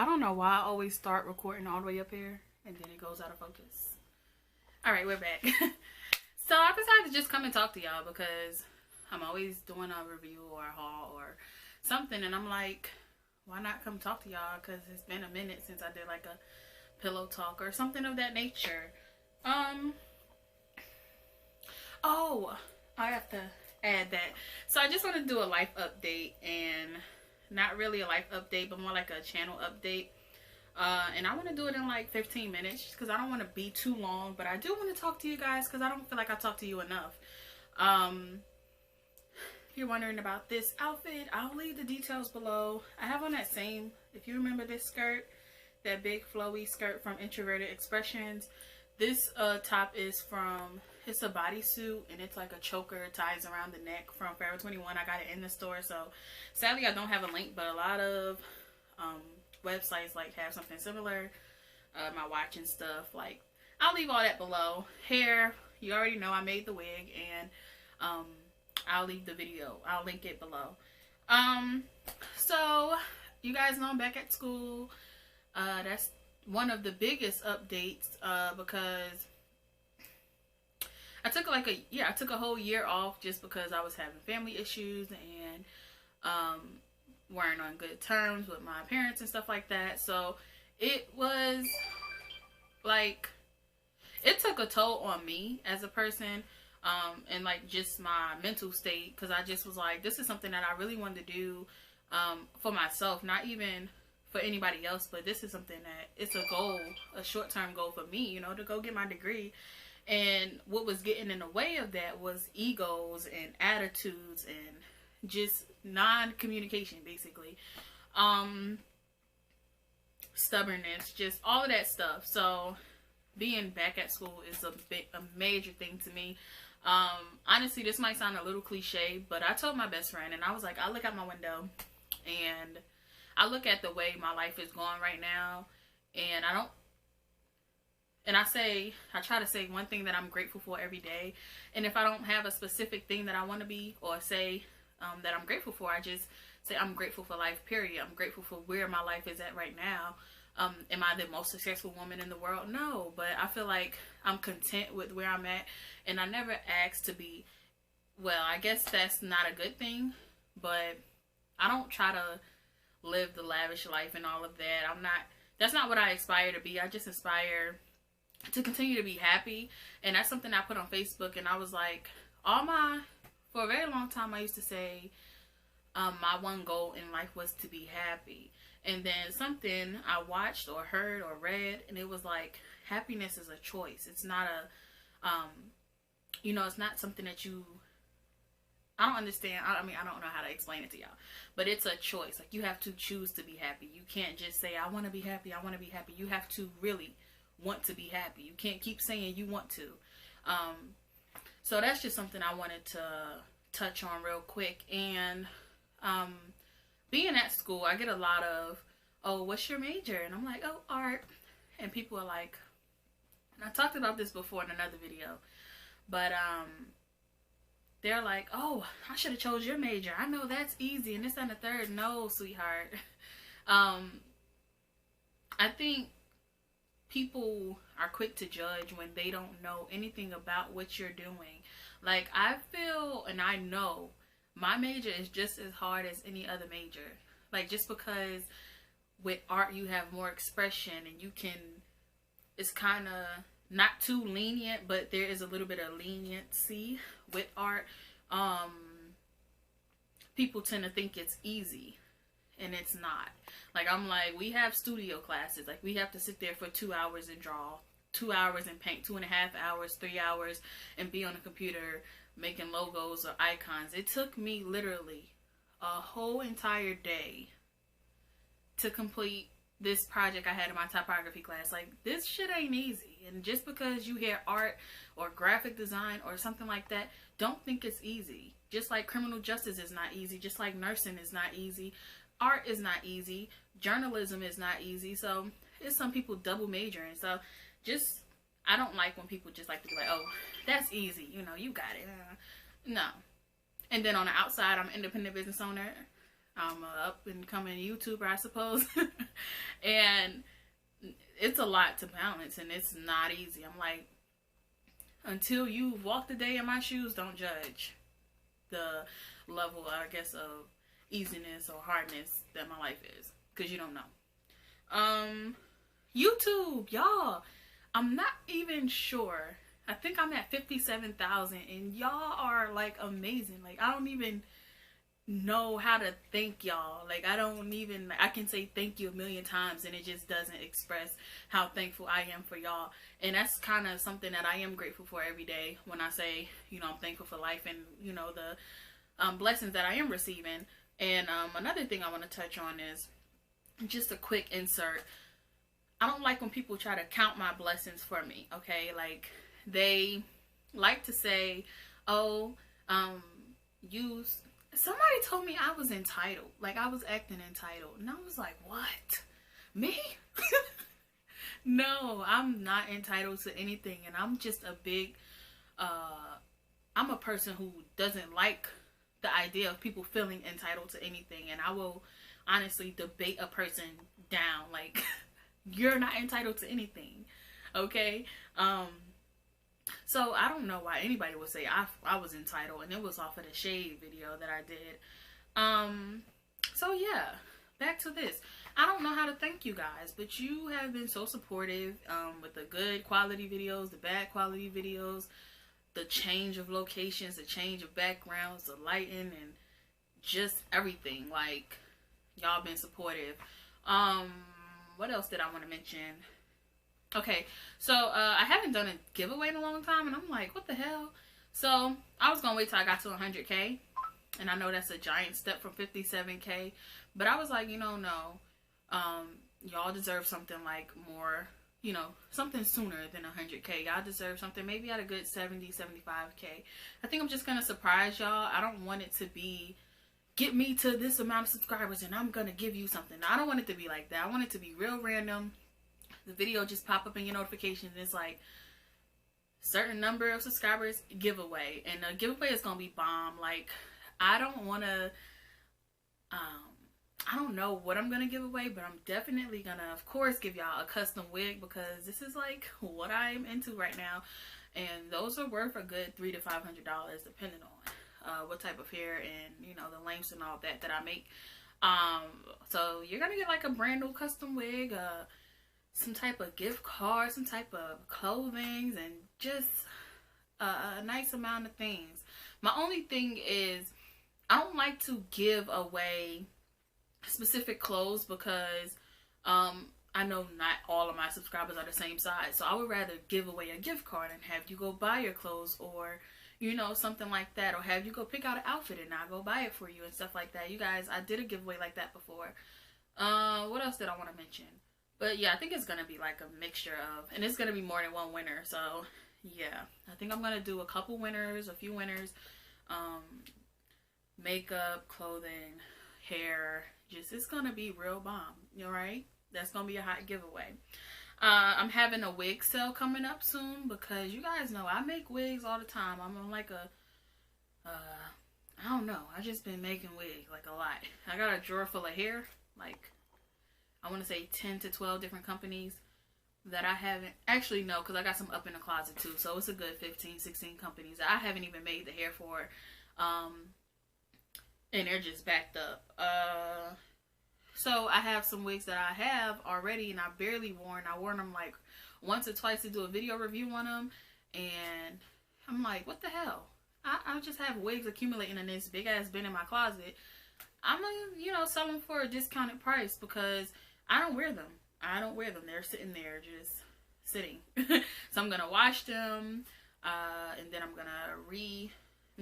I don't know why I always start recording all the way up here and then it goes out of focus. Alright, we're back. So I decided to just come and talk to y'all because I'm always doing a review or a haul or something, and I'm like, why not come talk to y'all? Because it's been a minute since I did like a pillow talk or something of that nature. Oh, I have to add that. So I just want to do a life update, and not really a life update, but more like a channel update. And I want to do it in like 15 minutes because I don't want to be too long, but I do want to talk to you guys because I don't feel like I talk to you enough. If you're wondering about this outfit, I'll leave the details below. I have on that same, if you remember this skirt, that big flowy skirt from Introverted Expressions. This top is from, it's a bodysuit, and it's like a choker, ties around the neck from Forever 21. I got it in the store, so sadly I don't have a link, but a lot of websites like have something similar. My watch and stuff, like, I'll leave all that below. Hair, you already know I made the wig, and I'll leave the video, I'll link it below. So you guys know I'm back at school. That's one of the biggest updates, because I took I took a whole year off just because I was having family issues and weren't on good terms with my parents and stuff like that. So it was like, it took a toll on me as a person, and like just my mental state, because I just was like, this is something that I really wanted to do for myself, not even for anybody else, but this is something that it's a goal, a short-term goal for me, you know, to go get my degree. And what was getting in the way of that was egos and attitudes and just non-communication, basically. Stubbornness, just all of that stuff. So being back at school is a major thing to me. Honestly, this might sound a little cliche, but I told my best friend, and I was like, I look out my window and I look at the way my life is going right now, and I try to say one thing that I'm grateful for every day. And if I don't have a specific thing that I want to be or say that I'm grateful for, I just say I'm grateful for life, period. I'm grateful for where my life is at right now. Am I the most successful woman in the world? No, but I feel like I'm content with where I'm at, and I never asked to be, well, I guess that's not a good thing, but I don't try to live the lavish life and all of that. That's not what I aspire to be. I just aspire to continue to be happy. And that's something I put on Facebook, and I was like, for a very long time I used to say my one goal in life was to be happy. And then something I watched or heard or read, and it was like, happiness is a choice. It's not it's not something that I don't understand. I mean, I don't know how to explain it to y'all, but it's a choice. Like, you have to choose to be happy. You can't just say, I want to be happy, I want to be happy. You have to really want to be happy. You can't keep saying you want to. So that's just something I wanted to touch on real quick. And being at school, I get a lot of, oh, what's your major? And I'm like, oh, art. And people are like, and I talked about this before in another video, but they're like, oh, I should have chose your major. I know that's easy, and this and the third. No, sweetheart. I think people are quick to judge when they don't know anything about what you're doing. Like, I feel, and I know, my major is just as hard as any other major. Like, just because with art you have more expression, and you can, it's kind of not too lenient, but there is a little bit of leniency with art. People tend to think it's easy, and it's not. Like, I'm like, we have studio classes. Like, we have to sit there for 2 hours and draw, 2 hours and paint, 2.5 hours, 3 hours, and be on a computer making logos or icons. It took me literally a whole entire day to complete this project I had in my typography class. Like, this shit ain't easy. And just because you hear art or graphic design or something like that, don't think it's easy. Just like criminal justice is not easy, just like nursing is not easy, art is not easy, journalism is not easy. So it's some people double majoring. So just, I don't like when people just like to be like, oh, that's easy, you know, you got it. No. And then on the outside, I'm an independent business owner. I'm an up and coming YouTuber, I suppose. And it's a lot to balance, and it's not easy. I'm like, until you've walked a day in my shoes, don't judge the level, I guess, of easiness or hardness that my life is, because you don't know. YouTube, y'all, I'm not even sure. I think I'm at 57,000, and y'all are like amazing. Like, I don't even know how to thank y'all. Like, I can say thank you a million times and it just doesn't express how thankful I am for y'all. And that's kind of something that I am grateful for every day, when I say, you know, I'm thankful for life and, you know, the blessings that I am receiving. And another thing I want to touch on is just a quick insert. I don't like when people try to count my blessings for me, okay? Like, they like to say, oh, somebody told me I was entitled. Like, I was acting entitled. And I was like, what? Me? No, I'm not entitled to anything. And I'm just I'm a person who doesn't like the idea of people feeling entitled to anything. And I will honestly debate a person down. Like, you're not entitled to anything. Okay? So I don't know why anybody would say I was entitled, and it was off of the shade video that I did. So yeah, back to this. I don't know how to thank you guys, but you have been so supportive with the good quality videos, the bad quality videos, the change of locations, the change of backgrounds, the lighting, and just everything. Like, y'all been supportive. What else did I want to mention? Okay, so I haven't done a giveaway in a long time, and I'm like, what the hell? So I was gonna wait till I got to 100K, and I know that's a giant step from 57K, but I was like, you know, no, y'all deserve something like more, you know, something sooner than 100K. Y'all deserve something maybe at a good 70, 75K. I think I'm just gonna surprise y'all. I don't want it to be, get me to this amount of subscribers and I'm gonna give you something. I don't want it to be like that. I want it to be real random. The video just pop up in your notifications. It's like, certain number of subscribers, giveaway. And the giveaway is gonna be bomb. Like, I don't want to, I don't know what I'm gonna give away, but I'm definitely gonna, of course, give y'all a custom wig, because this is like what I'm into right now, and those are worth a good $300 to $500 depending on what type of hair and, you know, the lengths and all that I make. So you're gonna get like a brand new custom wig, some type of gift card, some type of clothing, and just a nice amount of things. My only thing is, I don't like to give away specific clothes, because I know not all of my subscribers are the same size. So I would rather give away a gift card and have you go buy your clothes, or, you know, something like that, or have you go pick out an outfit and I'll go buy it for you and stuff like that. You guys, I did a giveaway like that before. What else did I want to mention? But yeah, I think it's gonna be like a mixture of, and it's gonna be more than one winner. So yeah, I think I'm gonna do a couple winners, a few winners, makeup, clothing, hair. Just, it's gonna be real bomb. You all right? That's gonna be a hot giveaway. I'm having a wig sale coming up soon, because you guys know I make wigs all the time. I'm on like a, I don't know. I just been making wigs like a lot. I got a drawer full of hair, like, I want to say 10 to 12 different companies that I haven't, actually no, because I got some up in the closet too. So it's a good 15, 16 companies that I haven't even made the hair for. And they're just backed up. So I have some wigs that I have already and I barely worn. I wore them like once or twice to do a video review on them. And I'm like, what the hell? I just have wigs accumulating in this big ass bin in my closet. I'm gonna, you know, sell them for a discounted price, because I don't wear them. I don't wear them. They're sitting there just sitting. So I'm gonna wash them, and then I'm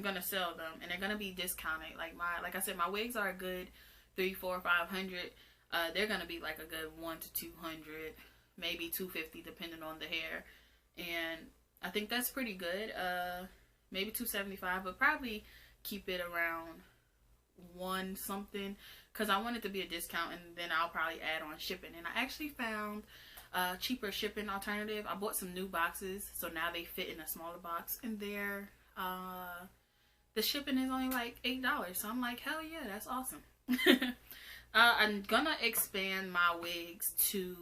gonna sell them, and they're gonna be discounted. Like I said, my wigs are a good $300, $400, $500. They're gonna be like a good $100 to $200, maybe $250, depending on the hair. And I think that's pretty good. Maybe $275, but probably keep it around $1 something, because I want it to be a discount, and then I'll probably add on shipping. And I actually found a cheaper shipping alternative. I bought some new boxes, so now they fit in a smaller box, and they're the shipping is only like $8. So I'm like, hell yeah, that's awesome. I'm gonna expand my wigs to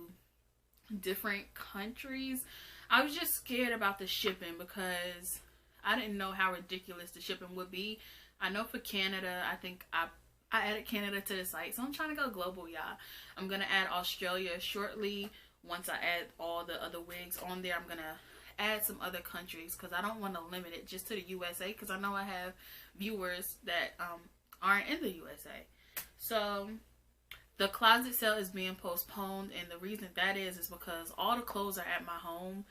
different countries. I was just scared about the shipping because I didn't know how ridiculous the shipping would be. I know for Canada, I think I added Canada to the site, so I'm trying to go global, y'all. I'm gonna add Australia shortly. Once I add all the other wigs on there, I'm gonna add some other countries because I don't want to limit it just to the USA, because I know I have viewers that aren't in the USA. So the closet sale is being postponed, and the reason that is because all the clothes are at my home,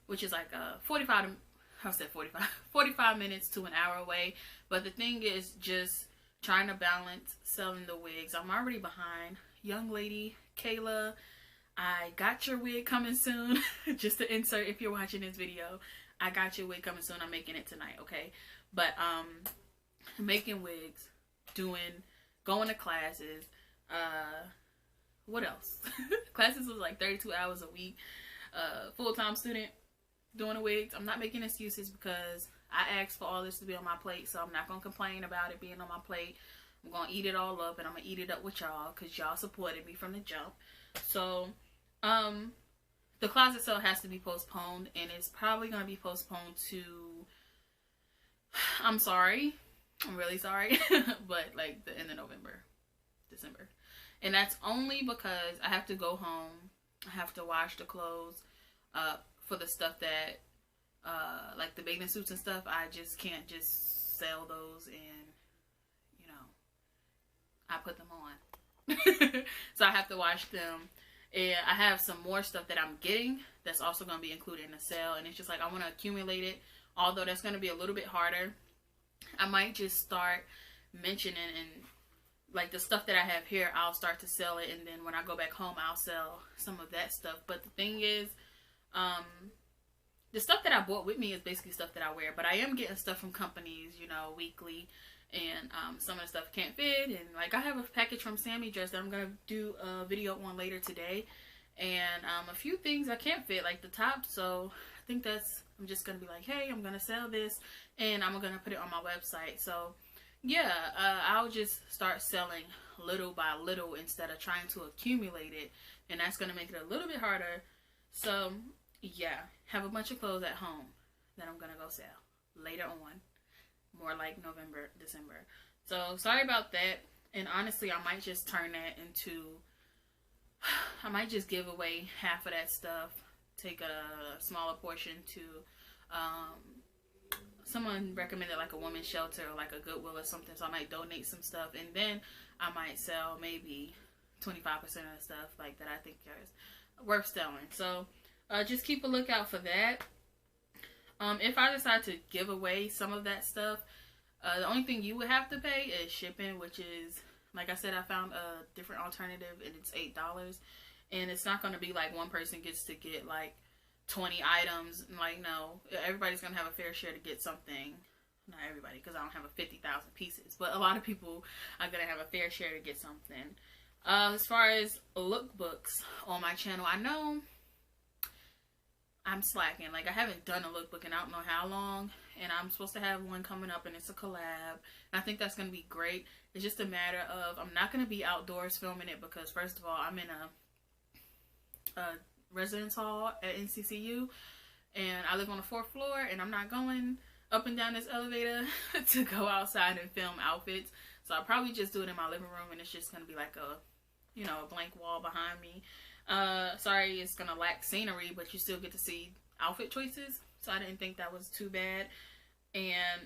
which is like 45 minutes to an hour away. But the thing is just trying to balance selling the wigs. I'm already behind. Young lady, Kayla, I got your wig coming soon. Just to insert, if you're watching this video, I got your wig coming soon. I'm making it tonight, okay? But making wigs, going to classes, what else? Classes was like 32 hours a week. Full-time student doing the wigs. I'm not making excuses because I asked for all this to be on my plate, so I'm not gonna complain about it being on my plate. I'm gonna eat it all up, and I'm gonna eat it up with y'all because y'all supported me from the jump. So the closet sale has to be postponed, and it's probably gonna be postponed to, I'm sorry, I'm really sorry, but like the end of November, December. And that's only because I have to go home. I have to wash the clothes for the stuff that like the bathing suits and stuff. I just can't just sell those and, you know, I put them on. So I have to wash them. And I have some more stuff that I'm getting that's also going to be included in the sale. And it's just like I want to accumulate it. Although that's going to be a little bit harder. I might just start mentioning, and like the stuff that I have here, I'll start to sell it. And then when I go back home, I'll sell some of that stuff. But the thing is, the stuff that I bought with me is basically stuff that I wear. But I am getting stuff from companies, you know, weekly. And some of the stuff can't fit. And like I have a package from Sammy Dress that I'm going to do a video on later today. And a few things I can't fit, like the top. So I think I'm just going to be like, hey, I'm going to sell this. And I'm going to put it on my website. So yeah, I'll just start selling little by little instead of trying to accumulate it. And that's going to make it a little bit harder. So yeah, have a bunch of clothes at home that I'm going to go sell later on. More like November, December. So sorry about that. And honestly, I might just turn that into, I might just give away half of that stuff. Take a smaller portion to, someone recommended like a women's shelter or like a Goodwill or something. So I might donate some stuff. And then I might sell maybe 25% of the stuff like that I think is worth selling. So just keep a lookout for that. If I decide to give away some of that stuff, the only thing you would have to pay is shipping, which is, like I said, I found a different alternative, and it's $8. And it's not going to be like one person gets to get like 20 items. Like, no, everybody's going to have a fair share to get something. Not everybody, because I don't have a 50,000 pieces. But a lot of people are going to have a fair share to get something. As far as lookbooks on my channel, I know I'm slacking. Like, I haven't done a lookbook in I don't know how long, and I'm supposed to have one coming up, and it's a collab, and I think that's going to be great. It's just a matter of, I'm not going to be outdoors filming it because, first of all, I'm in a residence hall at NCCU, and I live on the 4th floor, and I'm not going up and down this elevator to go outside and film outfits. So I'll probably just do it in my living room, and it's just going to be like a, you know, a blank wall behind me. Sorry, it's gonna lack scenery, but you still get to see outfit choices. So I didn't think that was too bad. And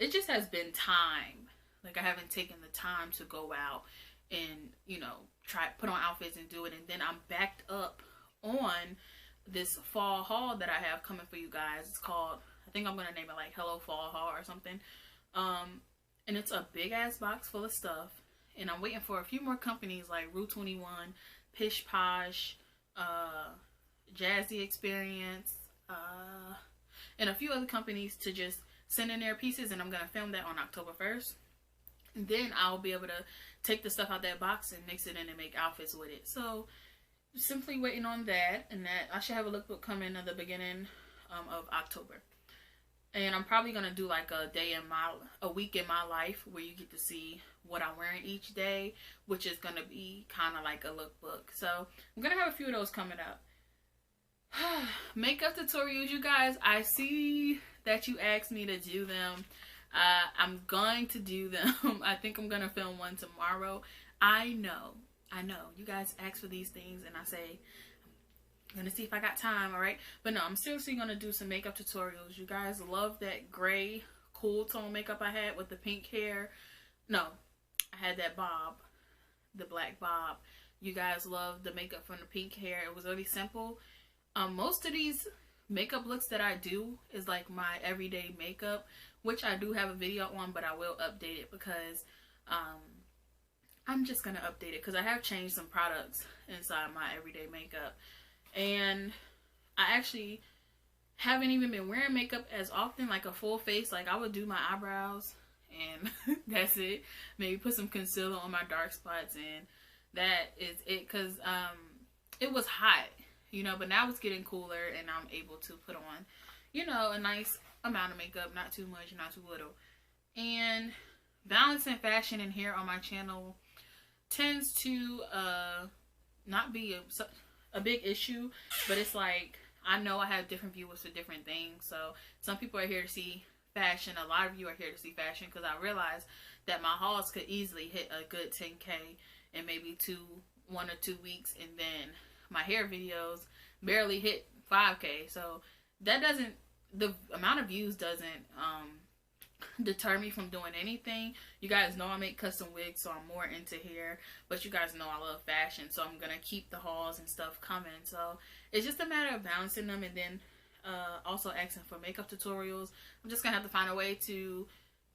it just has been time. Like, I haven't taken the time to go out and, you know, put on outfits and do it. And then I'm backed up on this fall haul that I have coming for you guys. It's called, I think I'm gonna name it like Hello Fall Haul or something. And it's a big ass box full of stuff. And I'm waiting for a few more companies like Rue 21, Pish Posh, Jazzy Experience, and a few other companies to just send in their pieces, and I'm going to film that on October 1st. And then I'll be able to take the stuff out that box and mix it in and make outfits with it. So, simply waiting on that, and that I should have a lookbook coming at the beginning of October. And I'm probably gonna do like a week in my life where you get to see what I'm wearing each day, which is gonna be kind of like a lookbook. So I'm gonna have a few of those coming up. Makeup tutorials, you guys. I see that you asked me to do them. I'm going to do them. I think I'm gonna film one tomorrow. I know. You guys ask for these things, and I say I'm gonna see if I got time. All right, but no, I'm seriously gonna do some makeup tutorials. You guys love that gray cool tone makeup I had with the pink hair. No, I had that bob, the black bob. You guys love the makeup from the pink hair. It was really simple. Most of these makeup looks that I do is like my everyday makeup, which I do have a video on, but I will update it because I'm just gonna update it because I have changed some products inside my everyday makeup. And I actually haven't even been wearing makeup as often, like a full face. Like I would do my eyebrows and that's it. Maybe put some concealer on my dark spots, and that is it, because it was hot, you know, but now it's getting cooler and I'm able to put on, you know, a nice amount of makeup, not too much, not too little. And balancing fashion and hair on my channel tends to not be a big issue, but it's like I know I have different viewers for different things. So some people are here to see fashion, a lot of you are here to see fashion, because I realized that my hauls could easily hit a good 10K in maybe 1 or 2 weeks, and then my hair videos barely hit 5K. So that doesn't, the amount of views doesn't deter me from doing anything. You guys know I make custom wigs, so I'm more into hair, but you guys know I love fashion, so I'm gonna keep the hauls and stuff coming. So it's just a matter of balancing them, and then also asking for makeup tutorials. I'm just gonna have to find a way to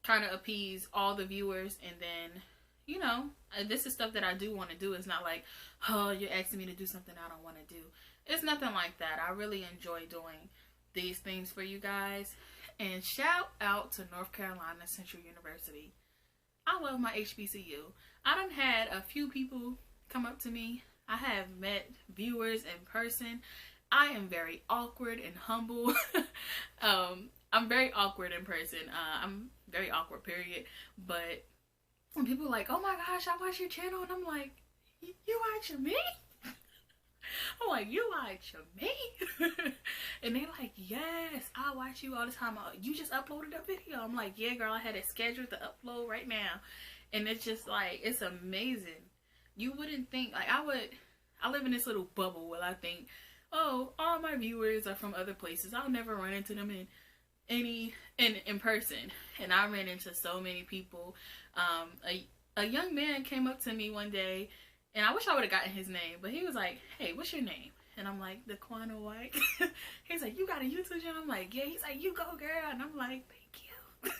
kind of appease all the viewers, and then, you know, this is stuff that I do want to do. It's not like, oh, you're asking me to do something I don't want to do. It's nothing like that. I really enjoy doing these things for you guys. And shout out to North Carolina Central University. I love my HBCU. I done had a few people come up to me. I have met viewers in person. I am very awkward and humble. I'm very awkward in person. I'm very awkward, period. But when people are like, oh my gosh, I watch your channel, and I'm like, you watching me? I'm like, you watch me? And they're like, yes, I watch you all the time. You just uploaded a video. I'm like, yeah, girl, I had it scheduled to upload right now. And it's just like, it's amazing. You wouldn't think, like, I live in this little bubble where I think, oh, all my viewers are from other places. I'll never run into them in person. And I ran into so many people. A young man came up to me one day, and I wish I would have gotten his name, but he was like, hey, what's your name? And I'm like, Daquana. He's like, you got a YouTube channel? I'm like, yeah. He's like, you go, girl. And I'm like, thank you.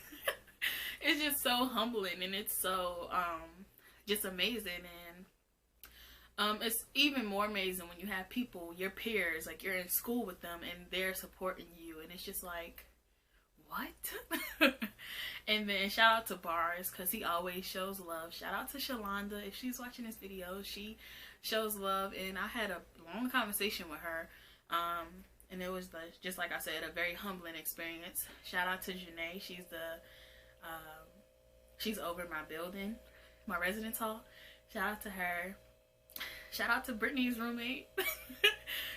It's just so humbling, and it's so just amazing. And it's even more amazing when you have people, your peers, like you're in school with them and they're supporting you, and it's just like, what? And then shout out to Bars, because he always shows love. Shout out to Shalonda, if she's watching this video, she shows love. And I had a long conversation with her, and it was just like I said, a very humbling experience. Shout out to Janae, she's over my building, my residence hall. Shout out to her. Shout out to Brittany's roommate.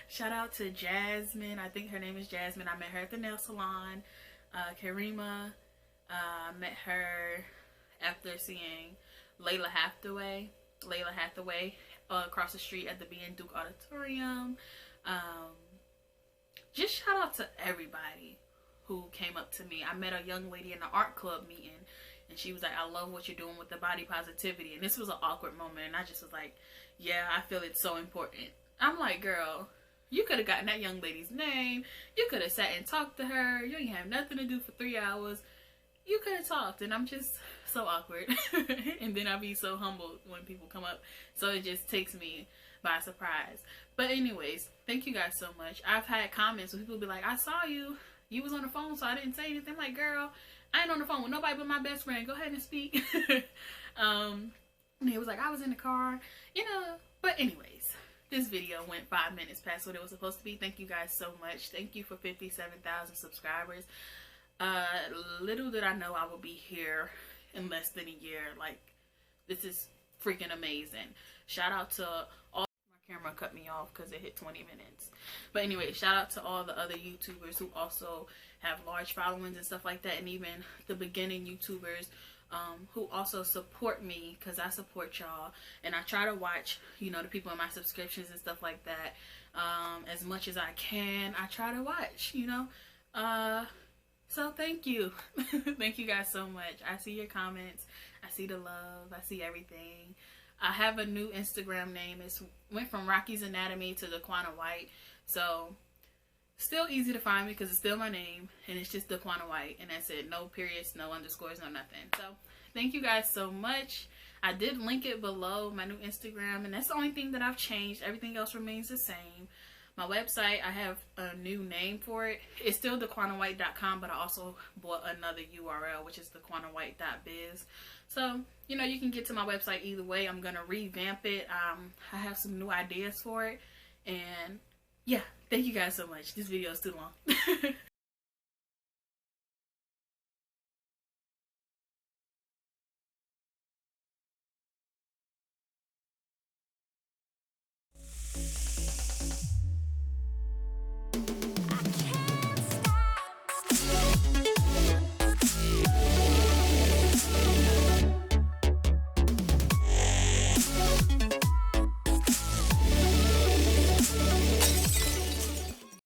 Shout out to Jasmine, I think her name is Jasmine. I met her at the nail salon. Karima, met her after seeing Layla Hathaway across the street at the B&. Duke Auditorium. Just shout out to everybody who came up to me. I met a young lady in the art club meeting, and she was like, I love what you're doing with the body positivity. And this was an awkward moment, and I just was like, yeah, I feel it's so important. I'm like, girl, you could have gotten that young lady's name. You could have sat and talked to her. You didn't have nothing to do for 3 hours. You could have talked. And I'm just so awkward. And then I'll be so humbled when people come up. So it just takes me by surprise. But anyways, thank you guys so much. I've had comments where people be like, I saw you. You was on the phone, so I didn't say anything. I'm like, girl, I ain't on the phone with nobody but my best friend. Go ahead and speak. And he was like, I was in the car. You know, but anyways. This video went 5 minutes past what it was supposed to be. Thank you guys so much. Thank you for 57,000 subscribers. Little did I know I would be here in less than a year. Like, this is freaking amazing. Shout out to all, my camera cut me off because it hit 20 minutes. But anyway, shout out to all the other YouTubers who also have large followings and stuff like that, and even the beginning YouTubers who also support me, because I support y'all, and I try to watch, you know, the people in my subscriptions and stuff like that as much as I can. I try to watch, you know. So thank you. Thank you guys so much. I see your comments. I see the love. I see everything. I have a new Instagram name. It went from Rocky's Anatomy to Daquana White. So still easy to find me because it's still my name, and it's just Daquana White, and that's it. No periods, no underscores, no nothing. So thank you guys so much. I did link it below, my new Instagram, and that's the only thing that I've changed. Everything else remains the same. My website, I have a new name for it. It's still DAQUANAWhite.com, but I also bought another URL, which is DAQUANAWhite.biz. So, you know, you can get to my website either way. I'm going to revamp it. I have some new ideas for it. And yeah, thank you guys so much. This video is too long.